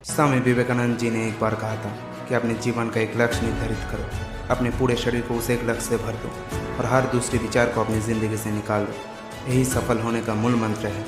स्वामी विवेकानंद जी ने एक बार कहा था कि अपने जीवन का एक लक्ष्य निर्धारित करो, अपने पूरे शरीर को उस एक लक्ष्य से भर दो और हर दूसरे विचार को अपनी ज़िंदगी से निकाल दो। यही सफल होने का मूल मंत्र है।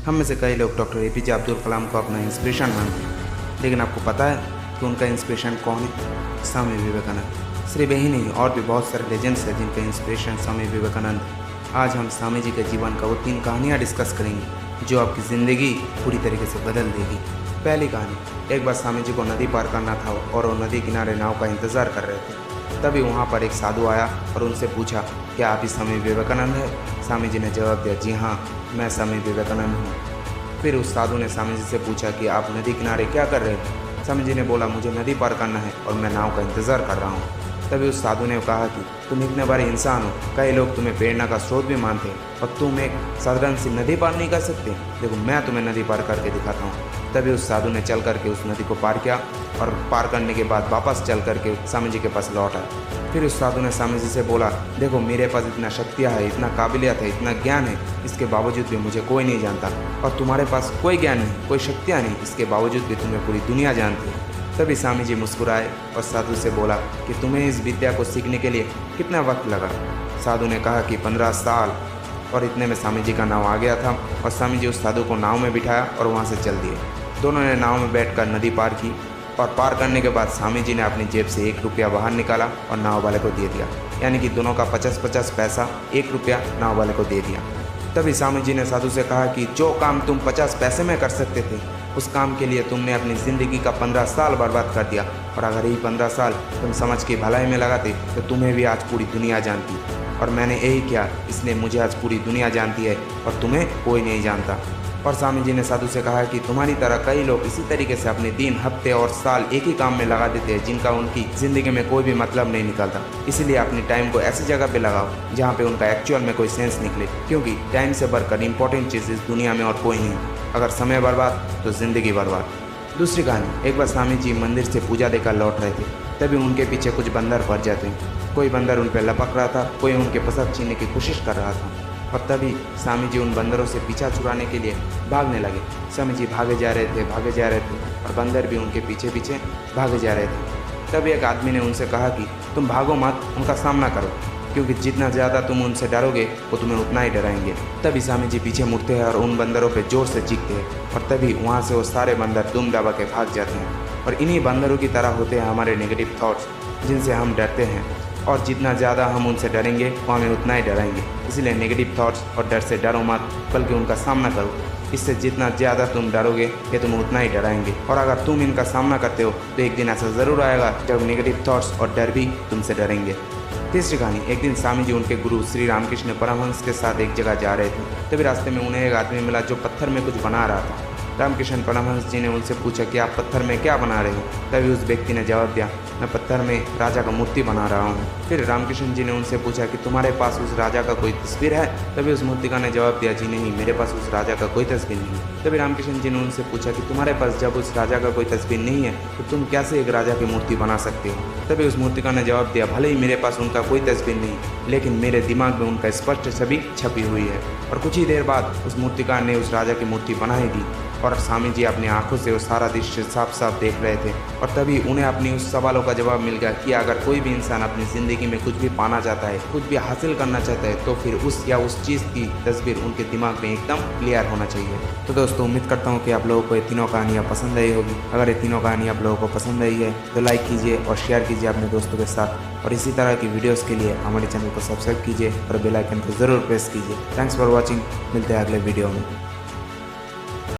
हम में से कई लोग डॉक्टर APJ अब्दुल कलाम को अपना इंस्पिरेशन मानते हैं, लेकिन आपको पता है कि उनका इंस्पिरेशन कौन है? स्वामी विवेकानंद। सिर्फ यही नहीं, और भी बहुत सारे लेजेंड्स हैं जिनका इंस्पिरेशन स्वामी विवेकानंद है। आज हम स्वामी जी के जीवन का वो 3 कहानियाँ डिस्कस करेंगे जो आपकी ज़िंदगी पूरी तरीके से बदल देगी। पहली कहानी, एक बार स्वामी जी को नदी पार करना था और वो नदी किनारे नाव का इंतज़ार कर रहे थे। तभी वहाँ पर एक साधु आया और उनसे पूछा, क्या आप ही स्वामी विवेकानंद हैं? स्वामी जी ने जवाब दिया, जी हाँ, मैं स्वामी विवेकानंद हूँ। फिर उस साधु ने स्वामी जी से पूछा कि आप नदी किनारे क्या कर रहे थे? स्वामी जी ने बोला, मुझे नदी पार करना है और मैं नाव का इंतज़ार कर रहा हूँ। तभी उस साधु ने कहा कि तुम इतने बड़े इंसान हो, कई लोग तुम्हें प्रेरणा का स्रोत भी मानते हैं और तुम एक साधारण सी नदी पार नहीं कर सकते। देखो, मैं तुम्हें नदी पार करके दिखाता हूँ। तभी उस साधु ने चल करके उस नदी को पार किया और पार करने के बाद वापस चल करके स्वामी जी के पास लौट आया। फिर उस साधु ने स्वामी जी से बोला, देखो, मेरे पास इतना शक्तियाँ है, इतना काबिलियत है, इतना ज्ञान है, इसके बावजूद भी मुझे कोई नहीं जानता, और तुम्हारे पास कोई ज्ञान नहीं, कोई शक्तियाँ नहीं, इसके बावजूद भी तुम्हें पूरी दुनिया जानती है। तभी स्वामी जी मुस्कुराए और साधु से बोला कि तुम्हें इस विद्या को सीखने के लिए कितना वक्त लगा? साधु ने कहा कि 15 साल। और इतने में स्वामी जी का नाव आ गया था और स्वामी जी उस साधु को नाव में बिठाया और वहाँ से चल दिए। दोनों ने नाव में बैठकर नदी पार की और पार करने के बाद स्वामी जी ने अपनी जेब से 1 रुपया बाहर निकाला और नाव वाले को दे दिया, यानी कि दोनों का 50-50 पैसा 1 रुपया नाव वाले को दे दिया। तभी स्वामी जी ने साधु से कहा कि जो काम तुम 50 पैसे में कर सकते थे, उस काम के लिए तुमने अपनी ज़िंदगी का 15 साल बर्बाद कर दिया, और अगर यही 15 साल तुम समाज की भलाई में लगाते तो तुम्हें भी आज पूरी दुनिया जानती, और मैंने यही किया, इसलिए मुझे आज पूरी दुनिया जानती है और तुम्हें कोई नहीं जानता। और स्वामी जी ने साधु से कहा कि तुम्हारी तरह कई लोग इसी तरीके से अपने दिन, हफ्ते और साल एक ही काम में लगा देते हैं जिनका उनकी ज़िंदगी में कोई भी मतलब नहीं निकलता। इसीलिए अपनी टाइम को ऐसी जगह पे लगाओ जहाँ पे उनका एक्चुअल में कोई सेंस निकले, क्योंकि टाइम से बढ़कर इंपॉर्टेंट चीज़ इस दुनिया में और कोई नहीं। अगर समय बर्बाद तो ज़िंदगी बर्बाद। दूसरी कहानी, एक बार स्वामी जी मंदिर से पूजा देकर लौट रहे थे। तभी उनके पीछे कुछ बंदर भर जाते हैं। कोई बंदर उन पर लपक रहा था, कोई उनके प्रसाद छीनने की कोशिश कर रहा था, और तभी स्वामी जी उन बंदरों से पीछा छुड़ाने के लिए भागने लगे। स्वामी जी भागे जा रहे थे और बंदर भी उनके पीछे पीछे भागे जा रहे थे। तभी एक आदमी ने उनसे कहा कि तुम भागो मत, उनका सामना करो, क्योंकि जितना ज़्यादा तुम उनसे डरोगे वो तुम्हें उतना ही डराएंगे। तभी स्वामी जी पीछे मुड़ते हैं और उन बंदरों पे जोर से चीखते हैं, और तभी वहाँ से वो सारे बंदर दुम दबा के भाग जाते हैं। और इन्हीं बंदरों की तरह होते हैं हमारे नेगेटिव थॉट्स, जिनसे हम डरते हैं, और जितना ज़्यादा हम उनसे डरेंगे वो हमें उतना ही डराएंगे। इसलिए नेगेटिव थॉट्स और डर से डरो मत, बल्कि उनका सामना करो। इससे जितना ज़्यादा तुम डरोगे ये तुम्हें उतना ही डराएंगे, और अगर तुम इनका सामना करते हो तो एक दिन ऐसा ज़रूर आएगा जब नेगेटिव थॉट्स और डर भी तुमसे डरेंगे। तीसरी कहानी, एक दिन स्वामी जी उनके गुरु श्री रामकृष्ण परमहंस के साथ एक जगह जा रहे थे। तभी रास्ते में उन्हें एक आदमी मिला जो पत्थर में कुछ बना रहा था। रामकृष्ण परमहंस जी ने उनसे पूछा कि आप पत्थर में क्या बना रहे हो? तभी उस व्यक्ति ने जवाब दिया, मैं पत्थर में राजा का मूर्ति बना रहा हूँ। फिर रामकृष्ण जी ने उनसे पूछा कि तुम्हारे पास उस राजा का कोई तस्वीर है? तभी उस मूर्तिकार ने जवाब दिया, जी नहीं, मेरे पास उस राजा का कोई तस्वीर नहीं। तभी रामकृष्ण जी ने उनसे पूछा कि तुम्हारे पास जब उस राजा का कोई तस्वीर नहीं है तो तुम कैसे एक राजा की मूर्ति बना सकते हो? तभी उस मूर्तिकार ने जवाब दिया, भले ही मेरे पास उनका कोई तस्वीर नहीं, लेकिन मेरे दिमाग में उनका स्पष्ट छवि छपी हुई है। और कुछ ही देर बाद उस मूर्तिकार ने उस राजा की मूर्ति बना ही दी, और स्वामी जी अपनी आंखों से वो सारा दृश्य साफ साफ देख रहे थे। और तभी उन्हें अपनी उस सवालों का जवाब मिल गया कि अगर कोई भी इंसान अपनी ज़िंदगी में कुछ भी पाना चाहता है, कुछ भी हासिल करना चाहता है, तो फिर उस चीज़ की तस्वीर उनके दिमाग में एकदम क्लियर होना चाहिए। तो दोस्तों, उम्मीद करता हूँ कि आप लोगों को ये तीनों कहानियाँ पसंद आई होगी। अगर ये तीनों कहानियाँ आप लोगों को पसंद आई है तो लाइक कीजिए और शेयर कीजिए अपने दोस्तों के साथ, और इसी तरह की वीडियोज़ के लिए हमारे चैनल को सब्सक्राइब कीजिए और बेल आइकन को ज़रूर प्रेस कीजिए। Thanks for watching. मिलते हैं अगले वीडियो में।